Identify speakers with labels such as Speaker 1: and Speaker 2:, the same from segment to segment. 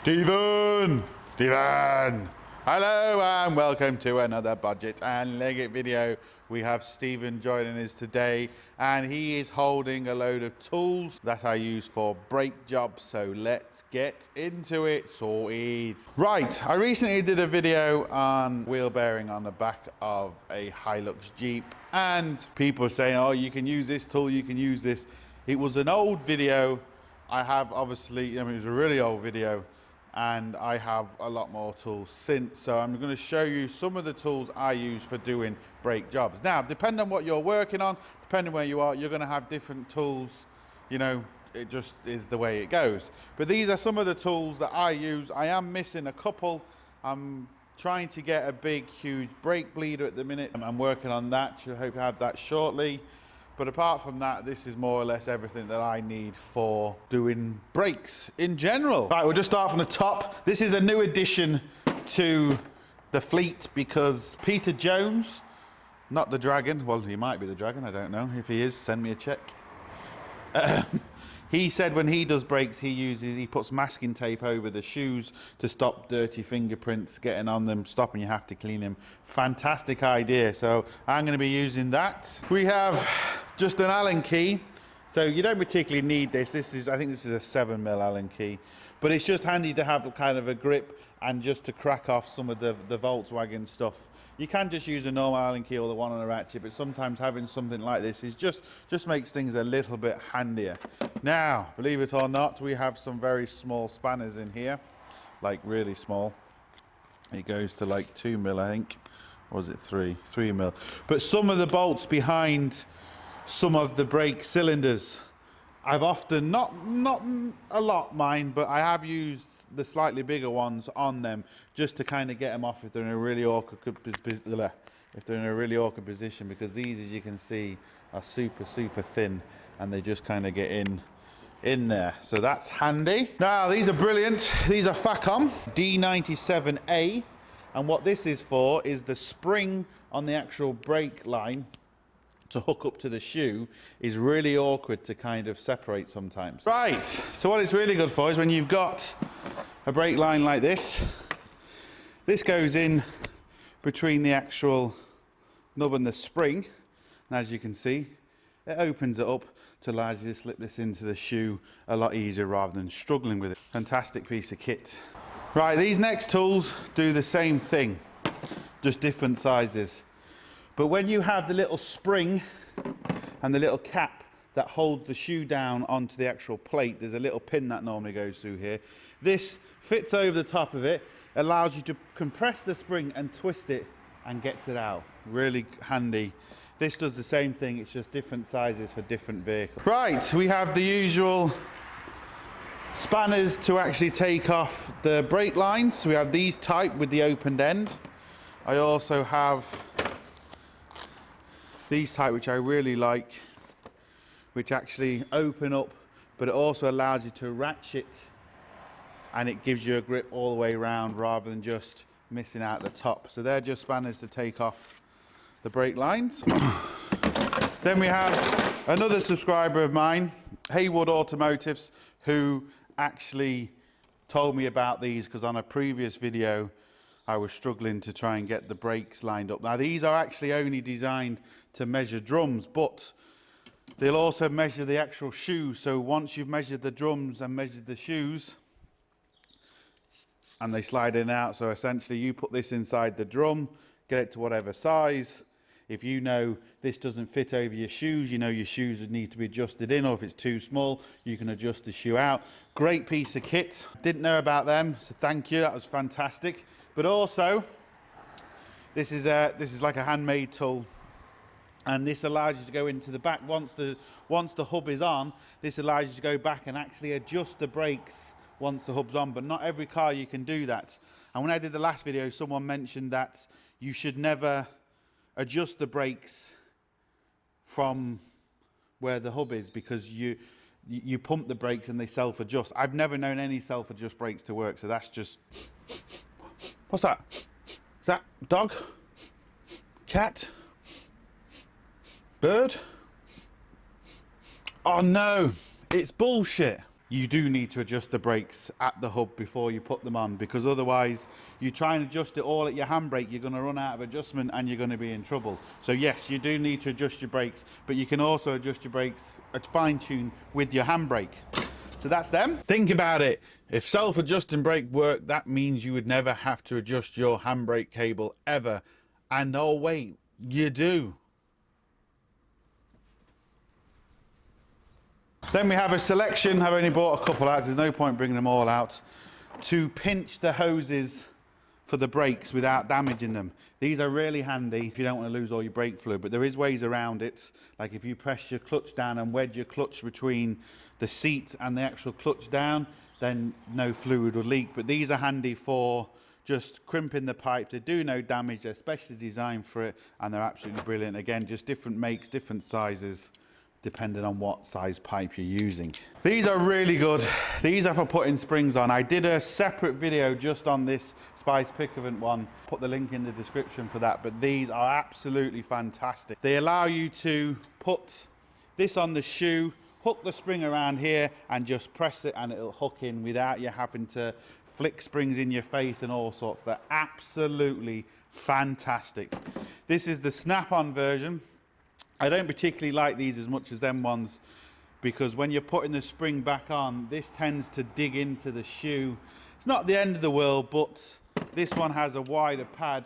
Speaker 1: Stephen! Hello and welcome to another Bodgit and Leggit video. We have Stephen joining us today and he is holding a load of tools that I use for brake jobs. So let's get into it. Right, I recently did a video on wheel bearing on the back of a Hilux Jeep and people were saying, oh, you can use this tool, you can use this. It was an old video. I have obviously, it was a really old video and I have a lot more tools since. So I'm going to show you some of the tools I use for doing brake jobs. Now, depending on what you're working on, depending where you are, you're going to have different tools. You know, it just is the way it goes. But these are some of the tools that I use. I am missing a couple. I'm trying to get a big, huge brake bleeder at the minute. I'm working on that. Should hope to have that shortly. But apart from that, this is more or less everything that I need for doing brakes in general. Right, we'll just start from the top. This is a new addition to the fleet because Peter Jones, not the Dragon, well, he might be the Dragon, I don't know. If he is, send me a check. He said when he does brakes, he puts masking tape over the shoes to stop dirty fingerprints getting on them, stopping you have to clean them. Fantastic idea. So I'm going to be using that. We have just an Allen key. So you don't particularly need this. I think this is a 7mm Allen key, but it's just handy to have kind of a grip and just to crack off some of the Volkswagen stuff. You can just use a normal Allen key or the one on a ratchet, but sometimes having something like this is just makes things a little bit handier. Now, believe it or not, we have some very small spanners in here, like really small. It goes to like 2mm, I think. Or was it 3mm? But some of the bolts behind some of the brake cylinders, I've often, not a lot mine, but I have used the slightly bigger ones on them just to kind of get them off if they're in a really awkward position, because these, as you can see, are super thin and they just kind of get in there. So that's handy. Now these are brilliant. These are Facom D97A, and what this is for is the spring on the actual brake line to hook up to the shoe is really awkward to kind of separate sometimes. Right, so what it's really good for is when you've got a brake line like this, this goes in between the actual nub and the spring, and as you can see, it opens it up to allow you to slip this into the shoe a lot easier rather than struggling with it. Fantastic piece of kit. Right, these next tools do the same thing, just different sizes. But when you have the little spring and the little cap that holds the shoe down onto the actual plate, there's a little pin that normally goes through here. This fits over the top of it, allows you to compress the spring and twist it and gets it out. Really handy. This does the same thing, it's just different sizes for different vehicles. Right, we have the usual spanners to actually take off the brake lines. So we have these type with the opened end. I also have these type, which I really like, which actually open up, but it also allows you to ratchet and it gives you a grip all the way around rather than just missing out the top. So they're just spanners to take off the brake lines. Then we have another subscriber of mine, Haywood Automotives, who actually told me about these because on a previous video I was struggling to try and get the brakes lined up. Now these are actually only designed to measure drums, but they'll also measure the actual shoes. So once you've measured the drums and measured the shoes, and they slide in and out, so essentially you put this inside the drum, get it to whatever size. If you know this doesn't fit over your shoes, you know your shoes would need to be adjusted in, or if it's too small, you can adjust the shoe out. Great piece of kit. Didn't know about them, so thank you, that was fantastic. But also, this is like a handmade tool, and this allows you to go into the back. Once the hub is on, this allows you to go back and actually adjust the brakes once the hub's on, but not every car you can do that. And when I did the last video, someone mentioned that you should never adjust the brakes from where the hub is because you pump the brakes and they self-adjust. I've never known any self-adjust brakes to work, so that's just... What's that? Is that dog? Cat? Bird? Oh no, it's bullshit. you do need to adjust the brakes at the hub before you put them on, because otherwise you try and adjust it all at your handbrake, you're going to run out of adjustment and you're going to be in trouble. So yes, you do need to adjust your brakes, but you can also adjust your brakes at fine tune with your handbrake. So that's them. Think about it. If self-adjusting brake worked, that means you would never have to adjust your handbrake cable ever. And oh wait, you do. Then we have a selection. I've only bought a couple out, there's no point bringing them all out, to pinch the hoses for the brakes without damaging them. These are really handy if you don't want to lose all your brake fluid, but there is ways around it. Like if you press your clutch down and wedge your clutch between the seat and the actual clutch down, then no fluid will leak. But these are handy for just crimping the pipe. They do no damage, they're specially designed for it, and they're absolutely brilliant. Again, just different makes, different sizes, depending on what size pipe you're using. These are really good. These are for putting springs on. I did a separate video just on this Spice Pickavant one. Put the link in the description for that, but these are absolutely fantastic. They allow you to put this on the shoe, hook the spring around here and just press it and it'll hook in without you having to flick springs in your face and all sorts. They're absolutely fantastic. This is the snap-on version. I don't particularly like these as much as them ones, because when you're putting the spring back on, this tends to dig into the shoe. It's not the end of the world, but this one has a wider pad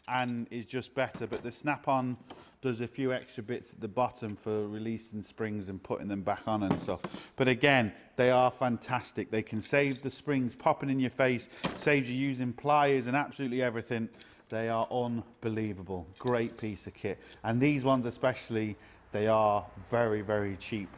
Speaker 1: and is just better. But the snap-on does a few extra bits at the bottom for releasing springs and putting them back on and stuff. But again, they are fantastic. They can save the springs popping in your face, saves you using pliers and absolutely everything. They are unbelievable. Great piece of kit. And these ones especially, they are very, very cheap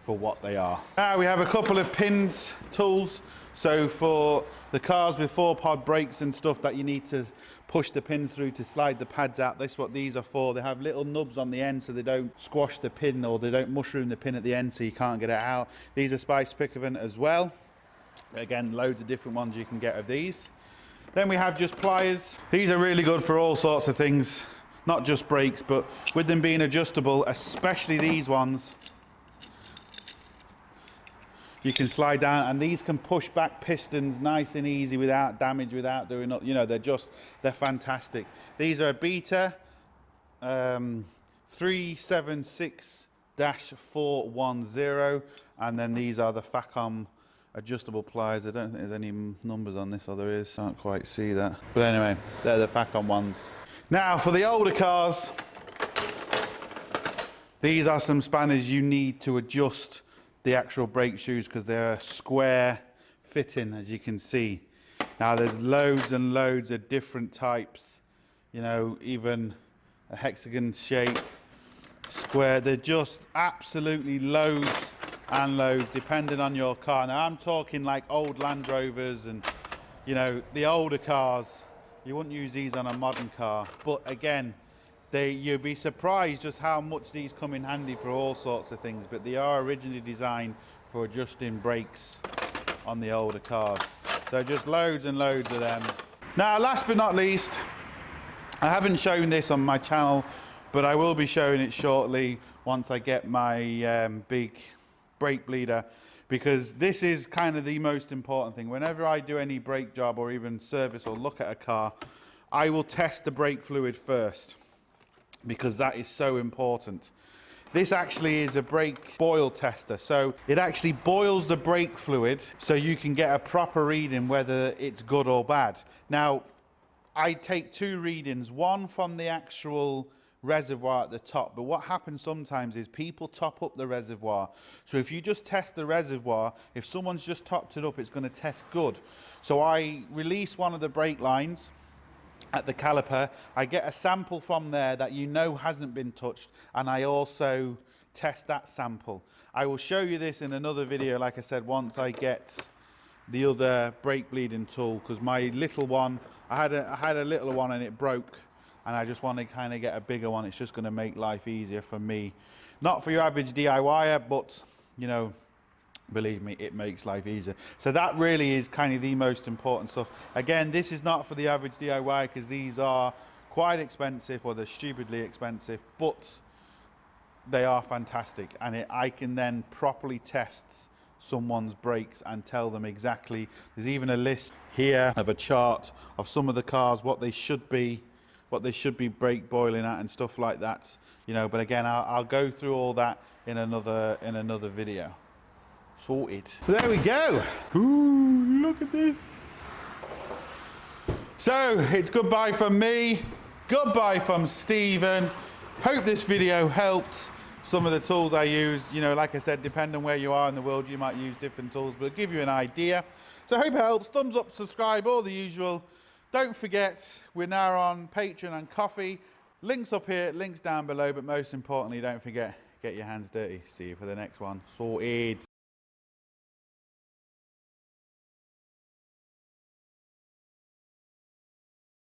Speaker 1: for what they are. Now we have a couple of pins, tools. So for the cars with 4-pod brakes and stuff that you need to push the pins through to slide the pads out, that's what these are for. They have little nubs on the end so they don't squash the pin, or they don't mushroom the pin at the end so you can't get it out. These are Spice Pickavant as well. Again, loads of different ones you can get of these. Then we have just pliers. These are really good for all sorts of things, not just brakes, but with them being adjustable, especially these ones, you can slide down, and these can push back pistons nice and easy without damage, without doing, you know, they're fantastic. These are a Beta 376-410, and then these are the Facom adjustable pliers. I don't think there's any numbers on this, or there is, can't quite see that. But anyway, they're the Facom ones. Now for the older cars, these are some spanners you need to adjust the actual brake shoes, because they're a square fitting, as you can see. Now there's loads and loads of different types, you know, even a hexagon shape, square. They're just absolutely loads and loads depending on your car. Now I'm talking like old Land Rovers and, you know, the older cars. You wouldn't use these on a modern car, but again, you'd be surprised just how much these come in handy for all sorts of things. But they are originally designed for adjusting brakes on the older cars. So just loads and loads of them. Now last but not least, I haven't shown this on my channel, but I will be showing it shortly once I get my big brake bleeder, because this is kind of the most important thing. Whenever I do any brake job or even service or look at a car, I will test the brake fluid first, because that is so important. This actually is a brake boil tester, so it actually boils the brake fluid so you can get a proper reading whether it's good or bad. Now, I take 2 readings, one from the actual reservoir at the top, but what happens sometimes is people top up the reservoir. So if you just test the reservoir, if someone's just topped it up, it's going to test good. So I release one of the brake lines at the caliper, I get a sample from there that you know hasn't been touched, and I also test that sample. I will show you this in another video, like I said, once I get the other brake bleeding tool, because my little one, I had a little one and it broke, and I just want to kind of get a bigger one. It's just going to make life easier for me. Not for your average DIYer, but, you know, believe me, it makes life easier. So that really is kind of the most important stuff. Again, this is not for the average DIY, because these are quite expensive, or they're stupidly expensive, but they are fantastic. And I can then properly test someone's brakes and tell them exactly. There's even a list here of a chart of some of the cars, what they should be brake boiling at and stuff like that, you know. But again, I'll go through all that in another video. Sorted. So there we go. Ooh, look at this. So it's goodbye from me, goodbye from Stephen. Hope this video helped. Some of the tools I use, you know, like I said, depending on where you are in the world, you might use different tools, but it'll give you an idea. So I hope it helps. Thumbs up, subscribe, all the usual. Don't forget, we're now on Patreon and Coffee. Links up here, links down below, but most importantly, don't forget, get your hands dirty. See you for the next one. Sorted.